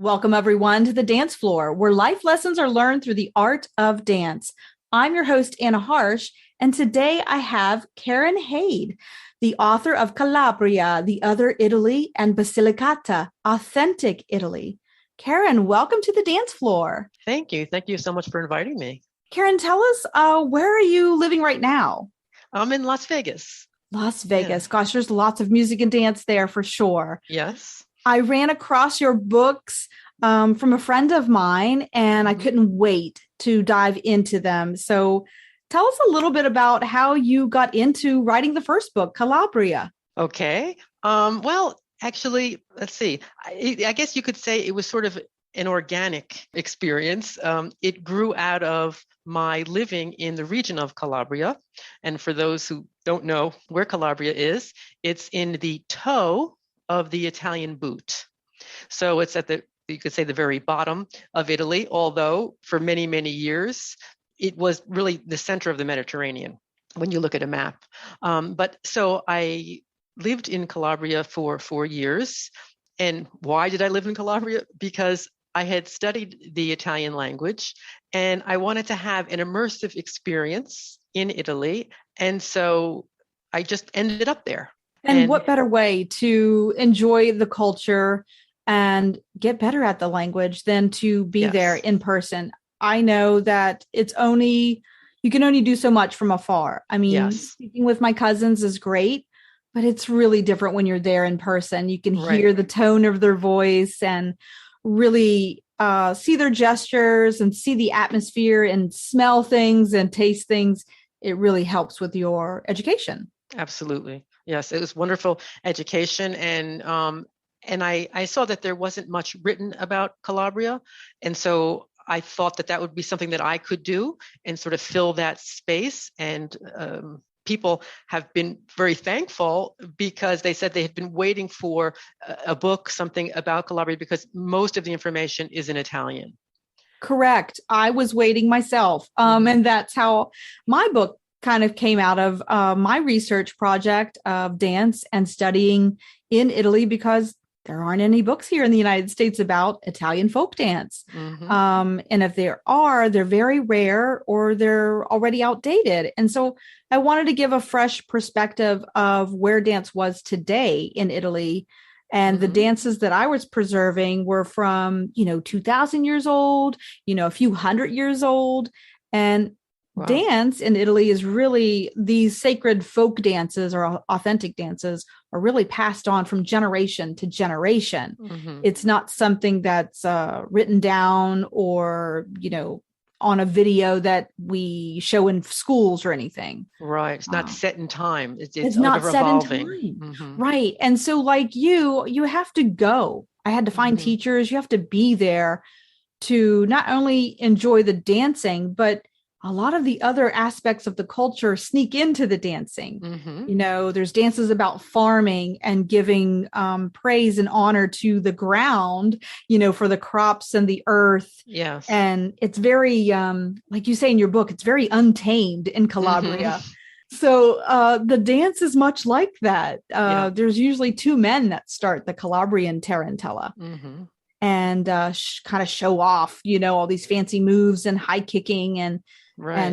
Welcome, everyone, to the dance floor, where life lessons are learned through the art of dance. I'm your host, Anna Harsh, and today I have Karen Haid, the author of Calabria, The Other Italy, and Basilicata, Authentic Italy. Karen, welcome to the dance floor. Thank you. Thank you so much for inviting me. Karen, tell us, where are you living right now? I'm in Las Vegas. Las Vegas. Yeah. Gosh, there's lots of music and dance there for sure. Yes. I ran across your books from a friend of mine, and I couldn't wait to dive into them. So tell us a little bit about how you got into writing the first book, Calabria. Okay. Well, actually, let's see. I guess you could say it was sort of an organic experience. It grew out of my living in the region of Calabria. And for those who don't know where Calabria is, it's in the toe of the Italian boot. So it's at you could say the very bottom of Italy, although for many, many years, it was really the center of the Mediterranean when you look at a map. But so I lived in Calabria for 4 years. And why did I live in Calabria? Because I had studied the Italian language and I wanted to have an immersive experience in Italy. And so I just ended up there. And what better way to enjoy the culture and get better at the language than to be there in person? I know that you can only do so much from afar. I mean, speaking with my cousins is great, but it's really different when you're there in person. You can hear the tone of their voice and really see their gestures and see the atmosphere and smell things and taste things. It really helps with your education. Absolutely. Yes, it was wonderful education. And I saw that there wasn't much written about Calabria. And so I thought that would be something that I could do and sort of fill that space. And people have been very thankful because they said they had been waiting for a book, something about Calabria, because most of the information is in Italian. Correct. I was waiting myself. And that's how my book kind of came out of my research project of dance and studying in Italy, because there aren't any books here in the United States about Italian folk dance. And if there are, they're very rare or they're already outdated. And so I wanted to give a fresh perspective of where dance was today in Italy. And the dances that I was preserving were from, 2,000 years old, a few hundred years old. And dance in Italy is really, these sacred folk dances or authentic dances are really passed on from generation to generation. It's not something that's written down or, on a video that we show in schools or anything. Right. It's not set in time. It's not set in time. Right. And so like you have to go. I had to find teachers. You have to be there to not only enjoy the dancing, but a lot of the other aspects of the culture sneak into the dancing. There's dances about farming and giving praise and honor to the ground, for the crops and the earth. Yes. And it's very, like you say in your book, it's very untamed in Calabria. So the dance is much like that. There's usually two men that start the Calabrian Tarantella. And kind of show off, all these fancy moves and high kicking and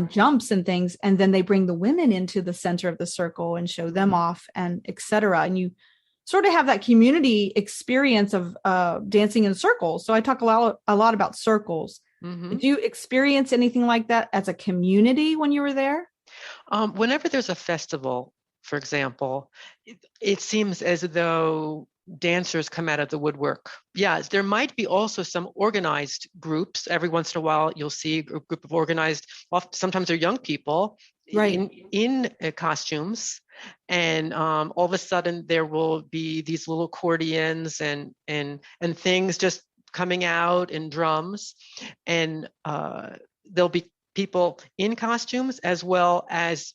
jumps and things. And then they bring the women into the center of the circle and show them off and etc. And you sort of have that community experience of dancing in circles. So I talk a lot about circles. Did you experience anything like that as a community when you were there? Whenever there's a festival, for example, it seems as though dancers come out of the woodwork. Yes, there might be also some organized groups. Every once in a while, you'll see a group of organized, sometimes they're young people in costumes. And all of a sudden there will be these little accordions and things just coming out and drums. And there'll be people in costumes as well as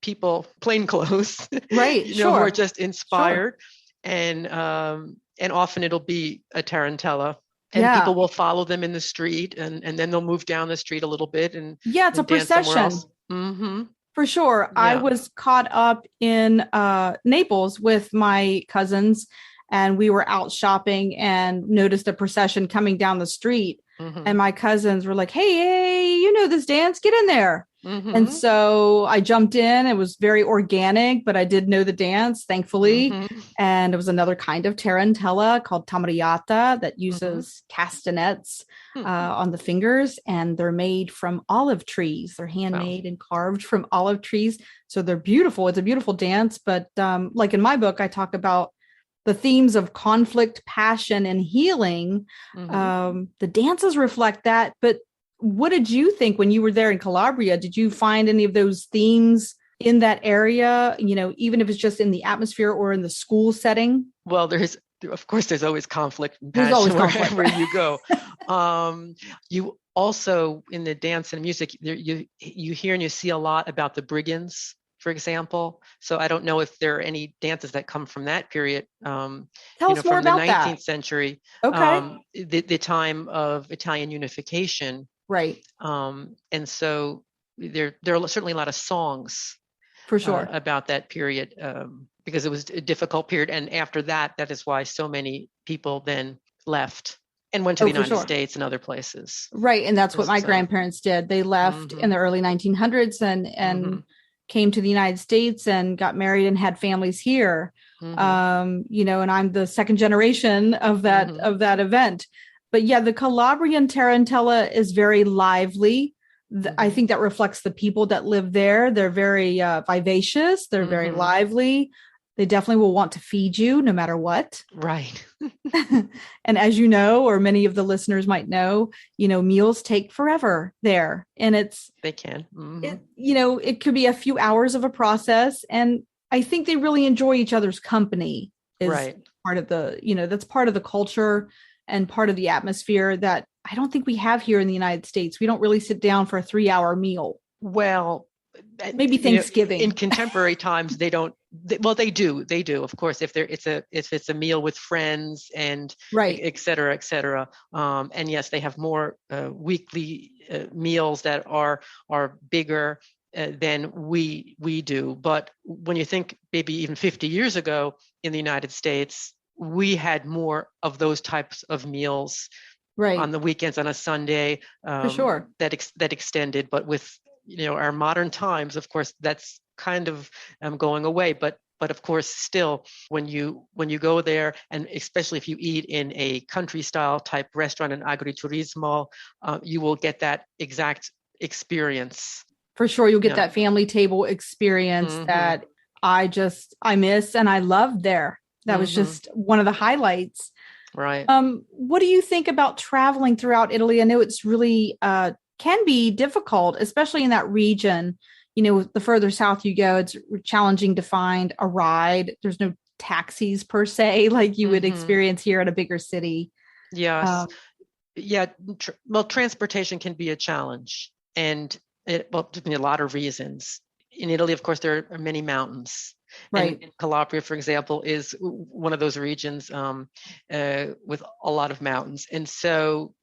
people plain clothes, who are just inspired. And often it'll be a tarantella, and people will follow them in the street, and then they'll move down the street a little bit it's a procession. For sure. I was caught up in Naples with my cousins, and we were out shopping and noticed a procession coming down the street. And my cousins were like, hey, you know this dance, get in there. And so I jumped in. It was very organic, but I did know the dance, thankfully. And it was another kind of tarantella called tamariata that uses castanets on the fingers. And they're made from olive trees. They're handmade and carved from olive trees. So they're beautiful. It's a beautiful dance. But like in my book, I talk about the themes of conflict, passion, and healing. The dances reflect that. But what did you think when you were there in Calabria? Did you find any of those themes in that area, you know, even if it's just in the atmosphere or in the school setting? Well, of course, there's always conflict and There's passion always conflict, wherever you go. You also, in the dance and music, you hear and you see a lot about the brigands, for example. So I don't know if there are any dances that come from that period. Tell us more from about the 19th century, Okay. the time of Italian unification. Right. And so there are certainly a lot of songs For sure. about that period, because it was a difficult period. And after that, that is why so many people then left and went to the United States and other places. Right. And that's what my grandparents did. They left in the early 1900s and came to the United States and got married and had families here. You know, and I'm the second generation of that event. But yeah, the Calabrian Tarantella is very lively. I think that reflects the people that live there. They're very vivacious. They're very lively. They definitely will want to feed you no matter what. Right. And as you know, or many of the listeners might know, you know, meals take forever there. And they can. You know, it could be a few hours of a process. And I think they really enjoy each other's company is part of the, you know, that's part of the culture and part of the atmosphere that I don't think we have here in the United States. We don't really sit down for a 3-hour meal. Well, maybe Thanksgiving. In contemporary times, they don't. They do. Of course, if it's a meal with friends and et cetera, et cetera. And yes, they have more weekly meals that are bigger than we do. But when you think maybe even 50 years ago in the United States, we had more of those types of meals on the weekends, on a Sunday, for sure, that extended. But with our modern times, of course, that's kind of going away. But of course, still, when you go there, and especially if you eat in a country style type restaurant, an agriturismo, you will get that exact experience. For sure, you'll get that family table experience that I miss and I loved there. That was just one of the highlights. Right. What do you think about traveling throughout Italy? I know it's really can be difficult, especially in that region. You know, the further south you go, it's challenging to find a ride. There's no taxis per se, like you would experience here at a bigger city. Yes. Well, transportation can be a challenge, and a lot of reasons. In Italy, of course, there are many mountains. Right. And Calabria, for example, is one of those regions with a lot of mountains. And so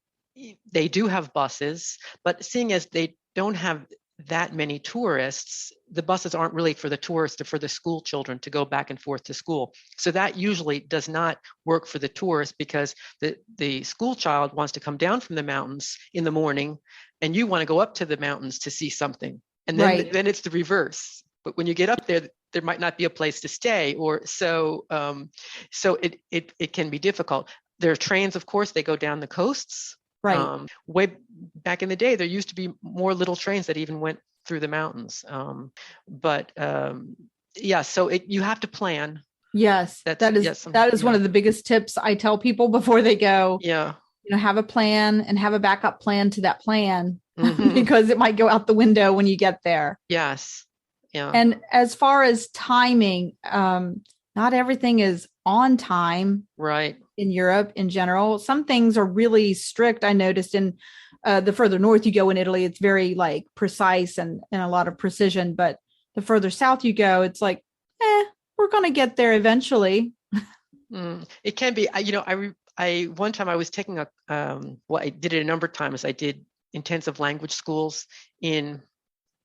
they do have buses, but seeing as they don't have that many tourists, the buses aren't really for the tourists or for the school children to go back and forth to school. So that usually does not work for the tourists, because the school child wants to come down from the mountains in the morning and you want to go up to the mountains to see something. And then it's the reverse. But when you get up there, there might not be a place to stay, or so it can be difficult. There are trains, of course, they go down the coasts. Right. Way back in the day, there used to be more little trains that even went through the mountains. So you have to plan. Yes, that is one of the biggest tips I tell people before they go. Yeah. You know, have a plan and have a backup plan to that plan because it might go out the window when you get there. Yes. Yeah. And as far as timing, not everything is on time. Right. In Europe in general, some things are really strict. I noticed in the further north you go in Italy, it's very like precise and a lot of precision. But the further south you go, it's like, we're going to get there eventually. It can be. I one time I was taking I did it a number of times. I did intensive language schools in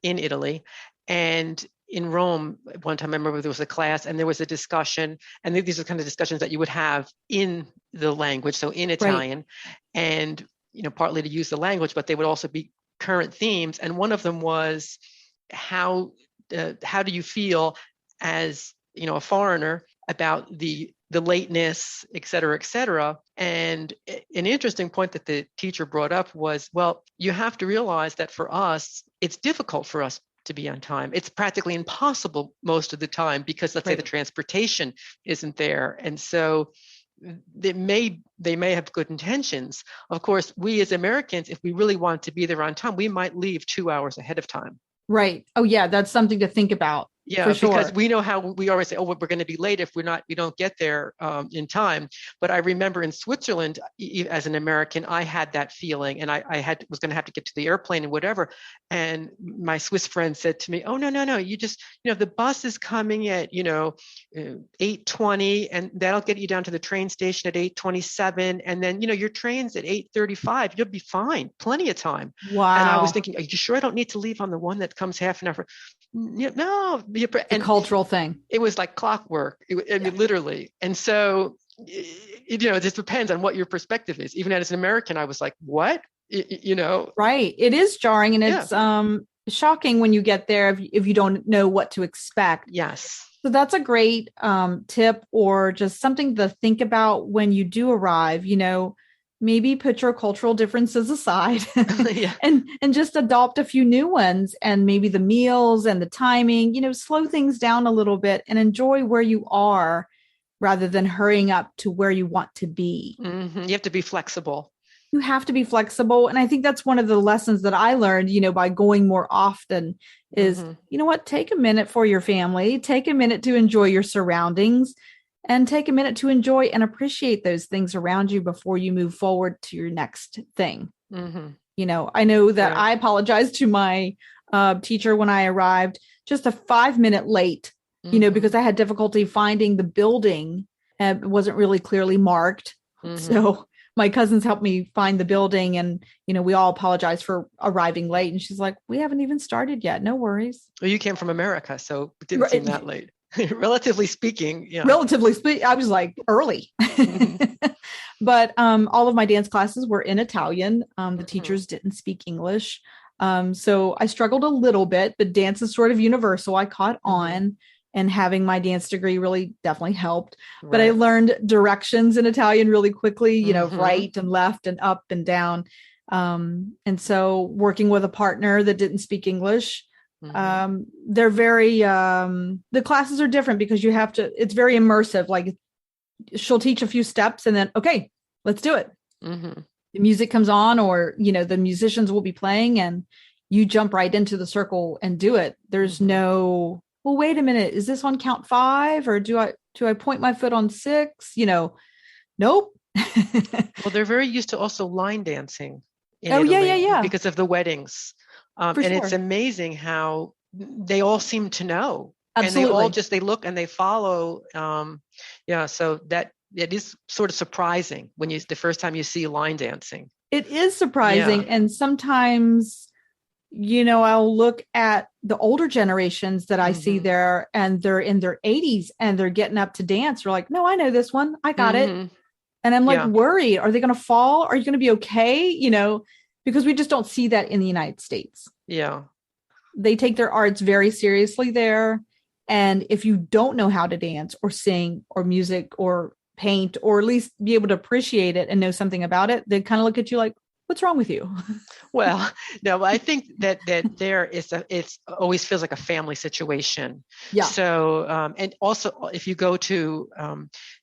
Italy, and in Rome, one time I remember there was a class and there was a discussion, and these are kind of discussions that you would have in the language, so in Italian, and partly to use the language, but they would also be current themes. And one of them was how do you feel as a foreigner about the lateness, et cetera, et cetera. And an interesting point that the teacher brought up was, well, you have to realize that for us, it's difficult for us to be on time. It's practically impossible most of the time because, let's say, the transportation isn't there. And so they may have good intentions. Of course, we as Americans, if we really want to be there on time, we might leave 2 hours ahead of time. Right. Oh, yeah. That's something to think about. Yeah, for sure. Because we know how we always say, oh, we're going to be late if we don't get there in time. But I remember in Switzerland, as an American, I had that feeling, and I was going to have to get to the airplane and whatever. And my Swiss friend said to me, oh, no, you just, the bus is coming at, 8:20, and that'll get you down to the train station at 8:27. And then, your train's at 8:35. You'll be fine. Plenty of time. Wow. And I was thinking, are you sure I don't need to leave on the one that comes half an hour? No. The cultural thing. It was like clockwork. Mean, literally. And so, it just depends on what your perspective is. Even as an American, I was like, what? Right. It is jarring, and it's shocking when you get there if you don't know what to expect. Yes. So that's a great tip, or just something to think about when you do arrive. Maybe put your cultural differences aside and just adopt a few new ones, and maybe the meals and the timing, slow things down a little bit and enjoy where you are rather than hurrying up to where you want to be. Mm-hmm. You have to be flexible. You have to be flexible. And I think that's one of the lessons that I learned, by going more often is, take a minute for your family, take a minute to enjoy your surroundings, and take a minute to enjoy and appreciate those things around you before you move forward to your next thing. Mm-hmm. I know that I apologized to my teacher when I arrived just a 5-minute late, because I had difficulty finding the building. It wasn't really clearly marked. Mm-hmm. So my cousins helped me find the building, and, we all apologized for arriving late. And she's like, we haven't even started yet. No worries. Well, you came from America, so it didn't seem that late. Relatively speaking, yeah. I was like early. Mm-hmm. But all of my dance classes were in Italian. The teachers didn't speak English. So I struggled a little bit, but dance is sort of universal. I caught on, and having my dance degree really definitely helped. Right. But I learned directions in Italian really quickly, right and left and up and down. And so working with a partner that didn't speak English, they're very, the classes are different because it's very immersive. Like she'll teach a few steps and then, okay, let's do it. Mm-hmm. The music comes on, or, the musicians will be playing, and you jump right into the circle and do it. There's no, well, wait a minute, is this on count 5, or do I point my foot on 6? Nope. Well, they're very used to also line dancing in Italy because of the weddings. And sure. It's amazing how they all seem to know. Absolutely. And they all they look and they follow. So that it is sort of surprising when the first time you see line dancing. It is surprising. Yeah. And sometimes, I'll look at the older generations that I see there, and they're in their 80s and they're getting up to dance. They're like, no, I know this one. I got it. And I'm like worried. Are they going to fall? Are you going to be okay? Because we just don't see that in the United States. Yeah. They take their arts very seriously there. And if you don't know how to dance or sing or music or paint, or at least be able to appreciate it and know something about it, they kind of look at you like, what's wrong with you? Well, no, I think that it's always feels like a family situation. Yeah. So, and also if you go to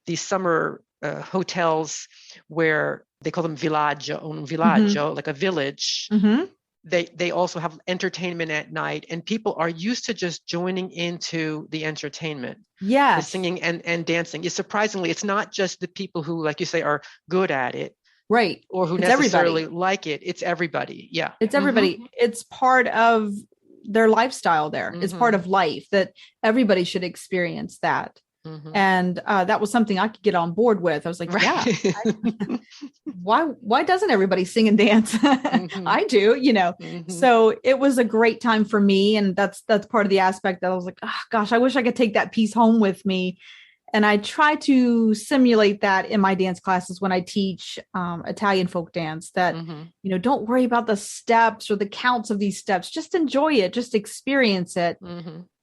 these summer hotels where they call them villaggio, like a village. Mm-hmm. They also have entertainment at night, and people are used to just joining into the entertainment. Yeah, the singing and dancing. It's not just the people who, like you say, are good at it, right? Or who necessarily like it. It's everybody. Yeah, it's everybody. Mm-hmm. It's part of their lifestyle there. Mm-hmm. It's part of life that everybody should experience that. And that was something I could get on board with. I was like, yeah, why doesn't everybody sing and dance? I do, So it was a great time for me. And that's part of the aspect that I was like, oh, gosh, I wish I could take that piece home with me. And I try to simulate that in my dance classes when I teach Italian folk dance, that, don't worry about the steps or the counts of these steps. Just enjoy it. Just experience it.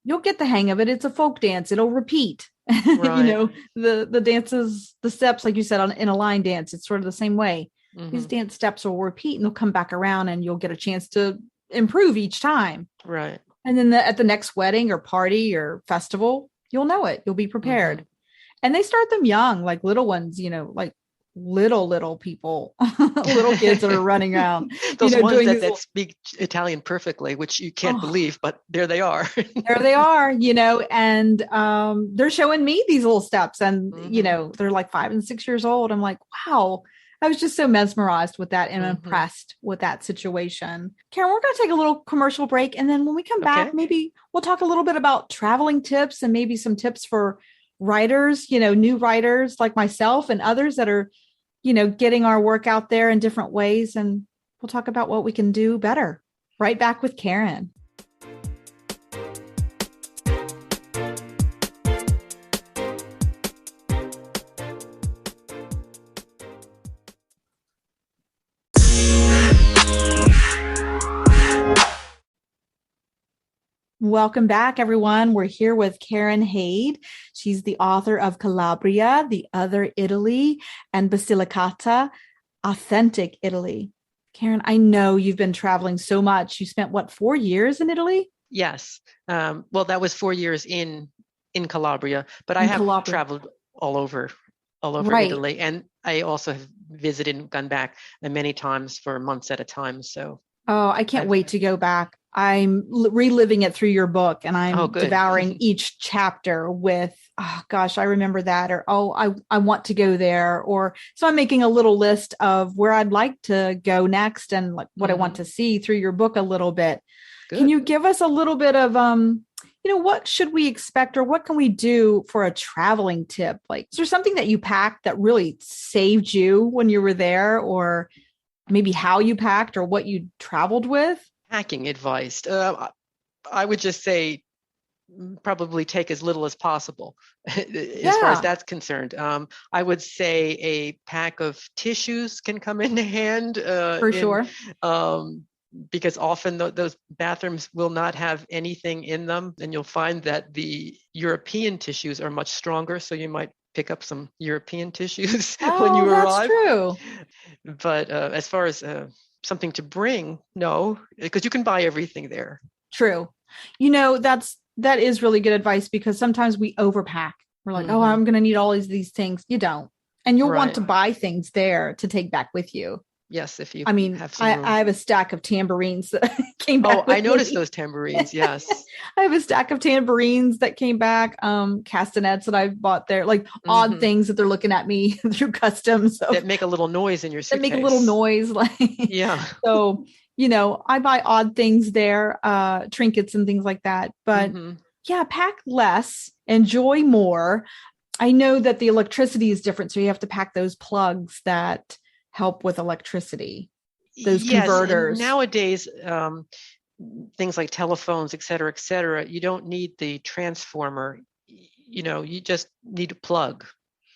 You'll get the hang of it. It's a folk dance. It'll repeat. Right. The dances, the steps, like you said, in a line dance, it's sort of the same way. These dance steps will repeat and they'll come back around and you'll get a chance to improve each time. Right. And then at the next wedding or party or festival, you'll know it. You'll be prepared. And they start them young, like little ones, like little people, little kids that are running around. Those ones that speak Italian perfectly, which you can't believe, but there they are. There they are, and they're showing me these little steps and, they're like 5 and 6 years old. I'm like, wow. I was just so mesmerized with that and impressed with that situation. Karen, we're going to take a little commercial break. And then when we come back, maybe we'll talk a little bit about traveling tips and maybe some tips for writers, new writers like myself and others that are, getting our work out there in different ways. And we'll talk about what we can do better. Right back with Karen. Welcome back, everyone. We're here with Karen Haid. She's the author of Calabria, The Other Italy, and Basilicata, Authentic Italy. Karen, I know you've been traveling so much. You spent, 4 years in Italy? Yes. Well, that was 4 years in Calabria, but I have traveled all over Italy. And I also have visited and gone back many times for months at a time. So, I can't wait to go back. I'm reliving it through your book and I'm devouring each chapter with, oh gosh, I remember that, or, I want to go there. Or so I'm making a little list of where I'd like to go next and like what I want to see through your book a little bit. Good. Can you give us a little bit of, what should we expect or what can we do for a traveling tip? Like, is there something that you packed that really saved you when you were there, or maybe how you packed or what you traveled with? Packing advice. I would just say probably take as little as possible as far as that's concerned. I would say a pack of tissues can come in hand. For sure. Because often those bathrooms will not have anything in them. And you'll find that the European tissues are much stronger. So you might pick up some European tissues when you arrive. That's true. But as far as something to bring, no, because you can buy everything there. True. That is really good advice, because sometimes we overpack. We're like, I'm going to need all these things. You don't. And you'll want to buy things there to take back with you. Yes, if you have some room. I have a stack of tambourines that came back. I noticed those tambourines, yes. I have a stack of tambourines that came back, castanets that I bought there, like odd things that they're looking at me through customs. So, that make a little noise in your suitcase. That make a little noise. Yeah. So, I buy odd things there, trinkets and things like that. But pack less, enjoy more. I know that the electricity is different. So you have to pack those plugs that help with electricity, those converters. Nowadays, things like telephones, et cetera, you don't need the transformer. You just need a plug,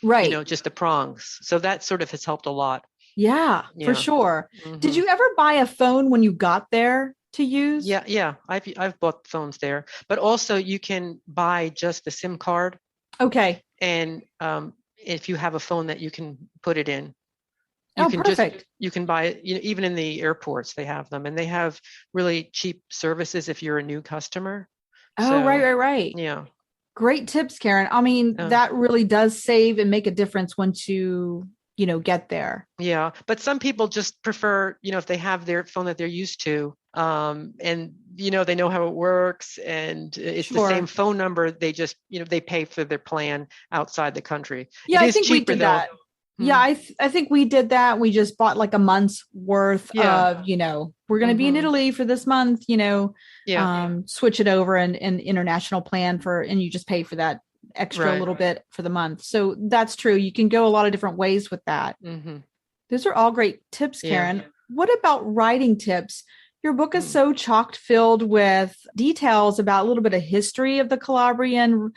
right? Just the prongs. So that sort of has helped a lot. Yeah. For sure. Did you ever buy a phone when you got there to use? Yeah. I've bought phones there, but also you can buy just the SIM card. Okay. And if you have a phone that you can put it in. Perfect. You can buy it, even in the airports, they have them, and they have really cheap services if you're a new customer. Right. Yeah. Great tips, Karen. I mean, that really does save and make a difference once you get there. Yeah. But some people just prefer, if they have their phone that they're used to, and, they know how it works and it's the same phone number. They just, they pay for their plan outside the country. Yeah, I think we did that. Yeah, I think we did that. We just bought like a month's worth of, we're going to be in Italy for this month, switch it over and international plan and you just pay for that extra a little bit for the month. So that's true. You can go a lot of different ways with that. Mm-hmm. Those are all great tips, Karen. Yeah. What about writing tips? Your book is so chock filled with details about a little bit of history of the Calabrian,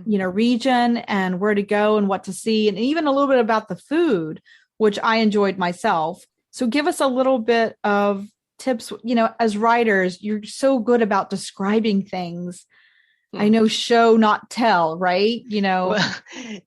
region and where to go and what to see, and even a little bit about the food, which I enjoyed myself. So give us a little bit of tips. As writers, you're so good about describing things. I know show, not tell, right? Well,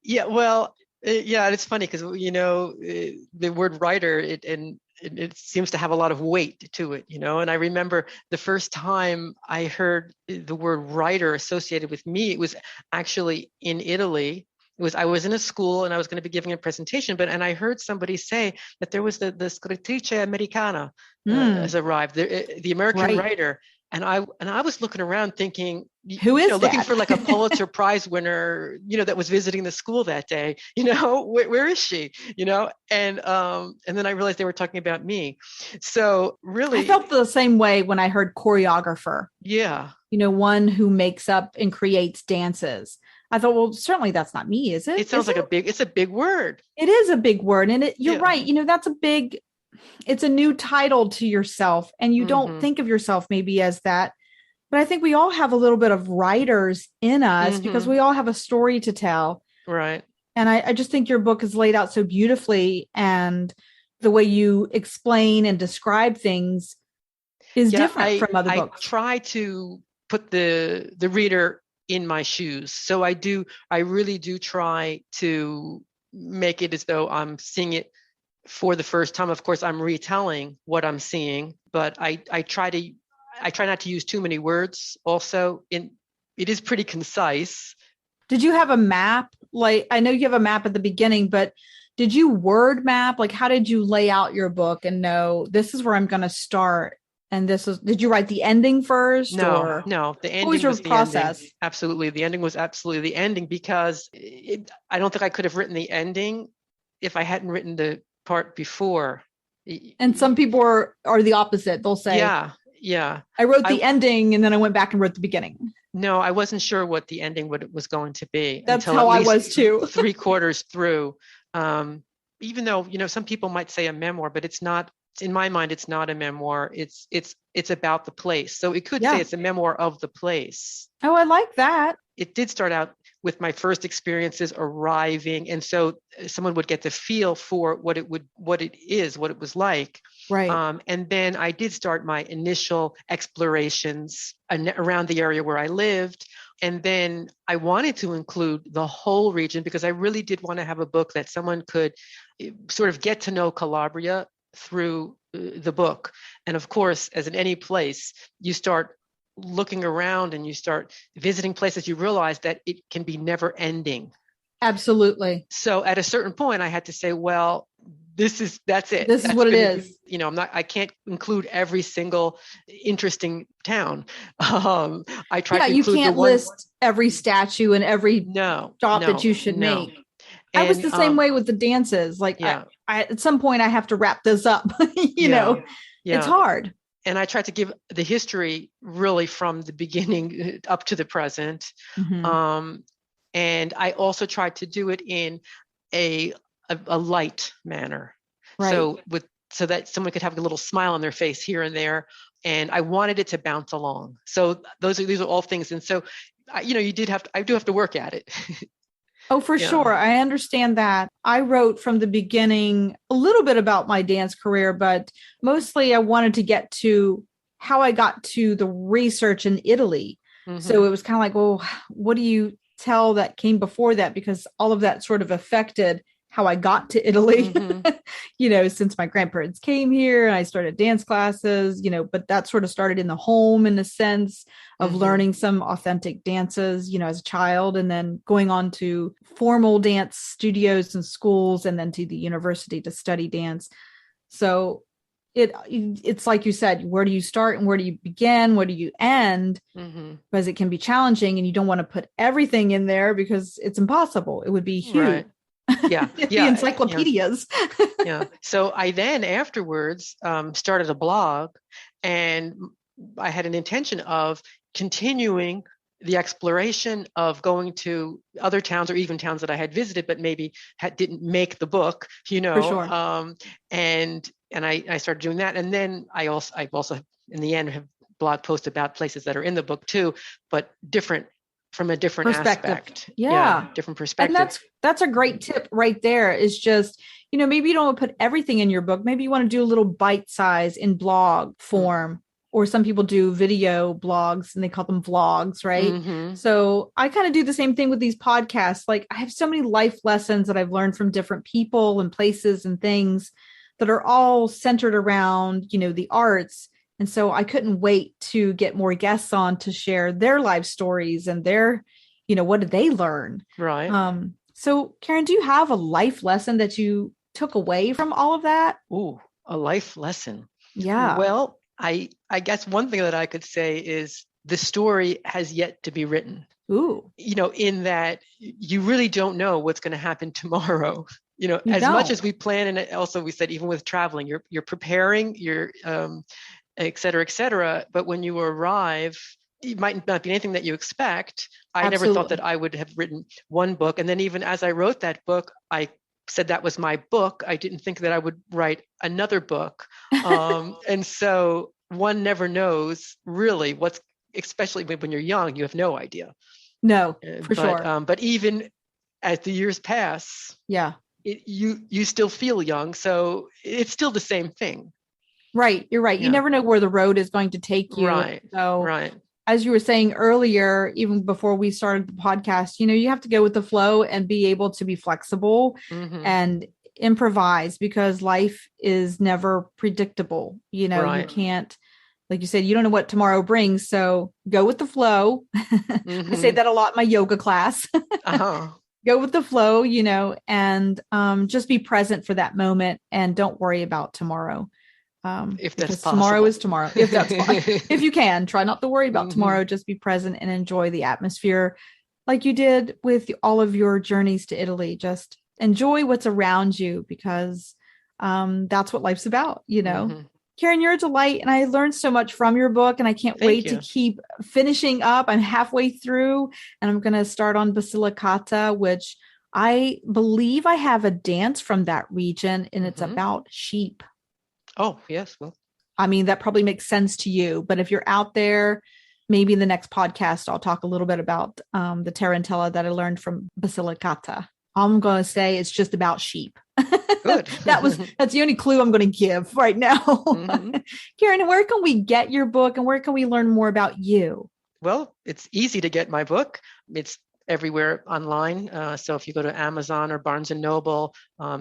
yeah. Well, yeah. It's funny because the word writer, it seems to have a lot of weight to it, And I remember the first time I heard the word writer associated with me, it was actually in Italy. I was in a school and I was going to be giving a presentation, and I heard somebody say that there was the scrittrice americana has arrived, the American writer. And I was looking around thinking, who is looking for like a Pulitzer Prize winner, that was visiting the school that day, where is she, and then I realized they were talking about me. So really, I felt the same way when I heard choreographer. Yeah. One who makes up and creates dances. I thought, well, certainly that's not me, is it? It sounds like it's a big word. It is a big word. And you're right. It's a new title to yourself, and you don't think of yourself maybe as that. But I think we all have a little bit of writers in us because we all have a story to tell. Right. And I just think your book is laid out so beautifully, and the way you explain and describe things is different from other books. I try to put the reader in my shoes. So I really do try to make it as though I'm seeing it for the first time. Of course, I'm retelling what I'm seeing, but I try not to use too many words. Also, it is pretty concise. Did you have a map? Like, I know you have a map at the beginning, but did you word map? Like, how did you lay out your book and know this is where I'm going to start? And did you write the ending first? No, the ending was your was the process? Ending. Absolutely. The ending was absolutely the ending, because I don't think I could have written the ending if I hadn't written the part before. And some people are the opposite. They'll say, yeah. I wrote the ending and then I went back and wrote the beginning. No, I wasn't sure what the ending was going to be. That's how I was too. 3/4 through. Even though, some people might say a memoir, but it's not. In my mind, it's not a memoir. It's about the place. So it could say it's a memoir of the place. Oh, I like that. It did start out with my first experiences arriving, and so someone would get the feel for what it was like. Right. And then I did start my initial explorations around the area where I lived. And then I wanted to include the whole region, because I really did want to have a book that someone could sort of get to know Calabria through the book. And of course, as in any place, you start looking around and you start visiting places, you realize that it can be never ending. Absolutely. So at a certain point, I had to say, well, that's it. This is what it is. I can't include every single interesting town. I try to you include can't list every statue and every stop that you should make. I was the same way with the dances. Like, I, at some point I have to wrap this up, it's hard. And I tried to give the history really from the beginning up to the present. And I also tried to do it in a light manner. Right. So that someone could have a little smile on their face here and there. And I wanted it to bounce along. So these are all things. And so, I do have to work at it. Oh, for sure. I understand that. I wrote from the beginning a little bit about my dance career, but mostly I wanted to get to how I got to the research in Italy. So it was kind of like, well, what do you tell that came before that? Because all of that sort of affected how I got to Italy, since my grandparents came here and I started dance classes, but that sort of started in the home in the sense of learning some authentic dances, as a child, and then going on to formal dance studios and schools, and then to the university to study dance. So it's like you said, where do you start and where do you begin? Where do you end? Because it can be challenging and you don't want to put everything in there because it's impossible. It would be huge. Right. Yeah. The encyclopedias. So I then afterwards started a blog, and I had an intention of continuing the exploration of going to other towns or even towns that I had visited, but maybe didn't make the book, For sure. And I started doing that. And then I've also in the end have blog posts about places that are in the book too, but from a different Perspective. aspect. Yeah. Different And perspective. that's a great tip right there, is just, maybe you don't want to put everything in your book. Maybe you want to do a little bite size in blog form, or some people do video blogs and they call them vlogs, right? Mm-hmm. So I kind of do the same thing with these podcasts. Like, I have so many life lessons that I've learned from different people and places and things that are all centered around, the arts. And so I couldn't wait to get more guests on to share their life stories and their, what did they learn? Right. So Karen, do you have a life lesson that you took away from all of that? Ooh, a life lesson. Yeah. Well, I guess one thing that I could say is the story has yet to be written. Ooh. In that you really don't know what's going to happen tomorrow. Much as we plan, and also we said even with traveling, you're preparing, you're et cetera, but when you arrive, it might not be anything that you expect. I never thought that I would have written one book, and then even as I wrote that book, I said that was my book. I didn't think that I would write another book. And so one never knows really especially when you're young, you have no idea. No, for sure. But even as the years pass, you still feel young. So it's still the same thing. Right. You're right. You never know where the road is going to take you. Right. So, right. As you were saying earlier, even before we started the podcast, you have to go with the flow and be able to be flexible and improvise, because life is never predictable. You can't, like you said, you don't know what tomorrow brings. So go with the flow. I say that a lot in my yoga class. Go with the flow, and just be present for that moment and don't worry about tomorrow. If that's possible. Tomorrow is tomorrow. If that's fine. If you can, try not to worry about tomorrow. Just be present and enjoy the atmosphere like you did with all of your journeys to Italy. Just enjoy what's around you, because that's what life's about, Karen, you're a delight, and I learned so much from your book, and I can't wait to keep finishing up. I'm halfway through, and I'm going to start on Basilicata, which I believe I have a dance from that region, and it's about sheep. Oh, yes. Well, I mean, that probably makes sense to you, but if you're out there, maybe in the next podcast, I'll talk a little bit about the Tarantella that I learned from Basilicata. I'm going to say it's just about sheep. Good. That's the only clue I'm going to give right now. Karen, where can we get your book, and where can we learn more about you? Well, it's easy to get my book. It's everywhere online. So if you go to Amazon or Barnes and Noble,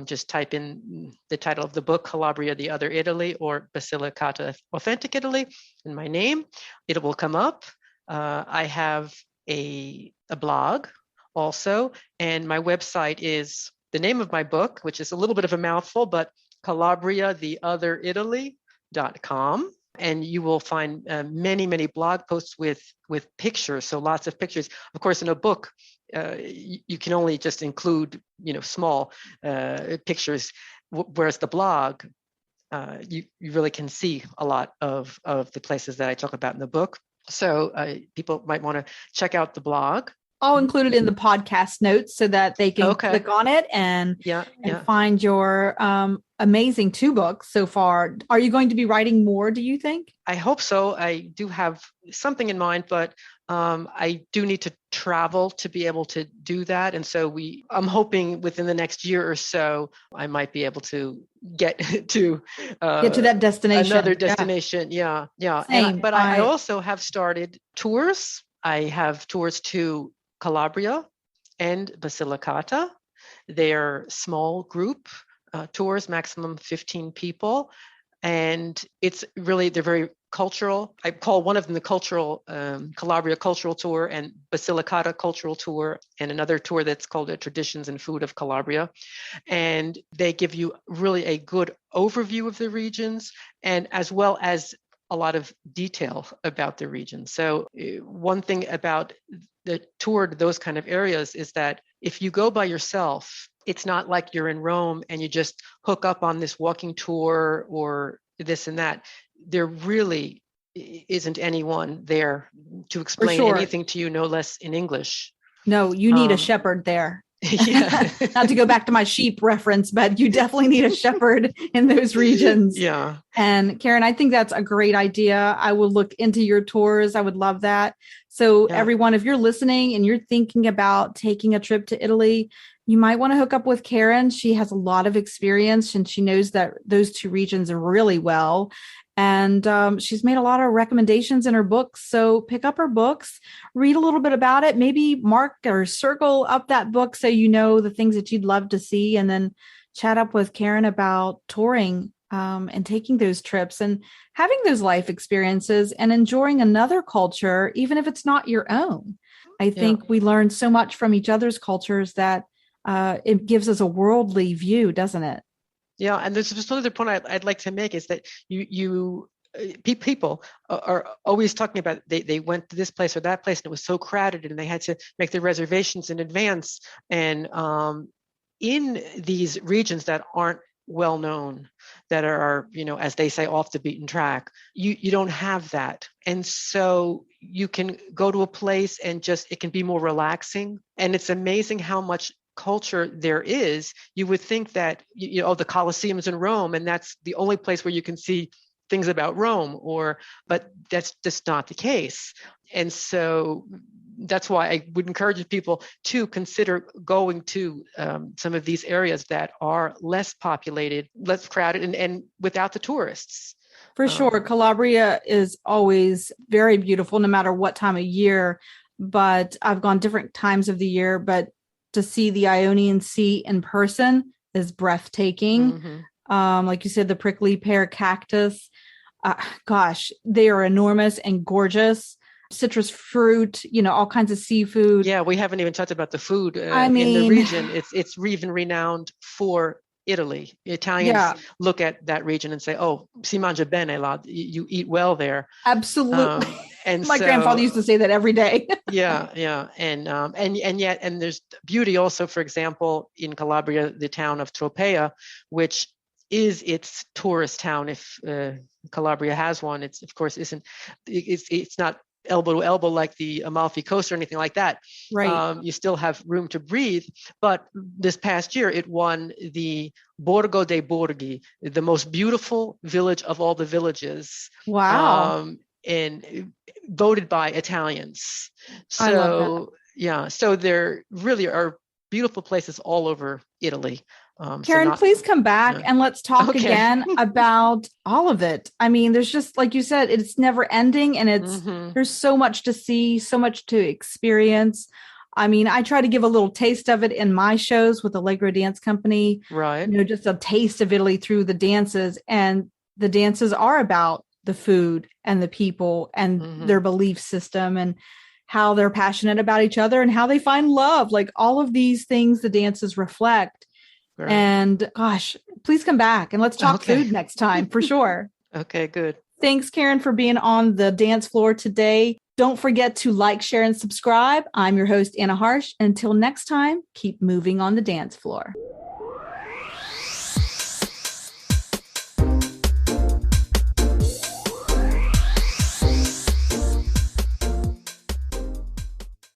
just type in the title of the book, Calabria, the Other Italy, or Basilicata, Authentic Italy, and my name. It will come up. I have a blog also, and my website is the name of my book, which is a little bit of a mouthful, but CalabriaTheOtherItaly.com. And you will find many, many blog posts with pictures. So lots of pictures. Of course, in a book, you can only just include, small pictures, whereas the blog, you really can see a lot of the places that I talk about in the book. So people might want to check out the blog. I'll include it in the podcast notes so that they can click on it and find your amazing 2 books so far. Are you going to be writing more, do you think? I hope so. I do have something in mind, but I do need to travel to be able to do that. And so I'm hoping within the next year or so, I might be able to get to that destination. Another destination. Yeah. Same. But I also have started tours. I have tours to Calabria and Basilicata. They're small group tours, maximum 15 people. And they're very cultural. I call one of them the cultural, Calabria Cultural Tour, and Basilicata Cultural Tour, and another tour that's called the Traditions and Food of Calabria. And they give you really a good overview of the regions, and as well as a lot of detail about the region. So one thing about the tour to those kind of areas is that if you go by yourself, it's not like you're in Rome and you just hook up on this walking tour or this and that. They're really isn't anyone there to For explain sure. anything to you, no less in English. No, you need a shepherd there. Yeah. Not to go back to my sheep reference, but you definitely need a shepherd in those regions. Yeah. And Karen, I think that's a great idea. I will look into your tours. I would love that. So Yeah. everyone, if you're listening and you're thinking about taking a trip to Italy, you might want to hook up with Karen. She has a lot of experience and she knows that those two regions really well. And she's made a lot of recommendations in her books. So pick up her books, read a little bit about it, maybe mark or circle up that book so you know the things that you'd love to see, and then chat up with Karen about touring and taking those trips and having those life experiences and enjoying another culture, even if it's not your own. I think we learn so much from each other's cultures that it gives us a worldly view, doesn't it? Yeah, and there's just another point I'd like to make is that people are always talking about they went to this place or that place and it was so crowded and they had to make their reservations in advance. And in these regions that aren't well known, that are, as they say, off the beaten track, you don't have that. And so you can go to a place and just, it can be more relaxing. And it's amazing how much culture there is. You would think that the Colosseum's in Rome and that's the only place where you can see things about Rome, but that's just not the case. And so that's why I would encourage people to consider going to some of these areas that are less populated, less crowded, and without the tourists. For sure. Calabria is always very beautiful no matter what time of year, but I've gone different times of the year, but to see the Ionian Sea in person is breathtaking. Mm-hmm. Like you said, the prickly pear cactus, gosh, they are enormous and gorgeous. Citrus fruit, all kinds of seafood. Yeah, we haven't even talked about the food in the region. It's even renowned for Italy. Italians look at that region and say, "Oh, si mangia bene, you eat well there." Absolutely. And my grandfather used to say that every day. yeah, and yet there's beauty also. For example, in Calabria, the town of Tropea, which is its tourist town. If Calabria has one, it's of course isn't. It's not elbow to elbow like the Amalfi Coast or anything like that. Right. You still have room to breathe. But this past year, it won the Borgo dei Borghi, the most beautiful village of all the villages. Wow. And voted by Italians. So, I love that. Yeah, so there really are beautiful places all over Italy. Karen, please come back and let's talk again about all of it. I mean, there's just, like you said, it's never ending and there's so much to see, so much to experience. I mean, I try to give a little taste of it in my shows with Allegro Dance Company, right? Just a taste of Italy through the dances, and the dances are about the food and the people and their belief system and how they're passionate about each other and how they find love. Like all of these things the dances reflect. Right. And gosh, please come back and let's talk food next time for sure. Okay, good. Thanks, Karen, for being on the dance floor today. Don't forget to like, share, and subscribe. I'm your host, Anna Harsh. Until next time, keep moving on the dance floor.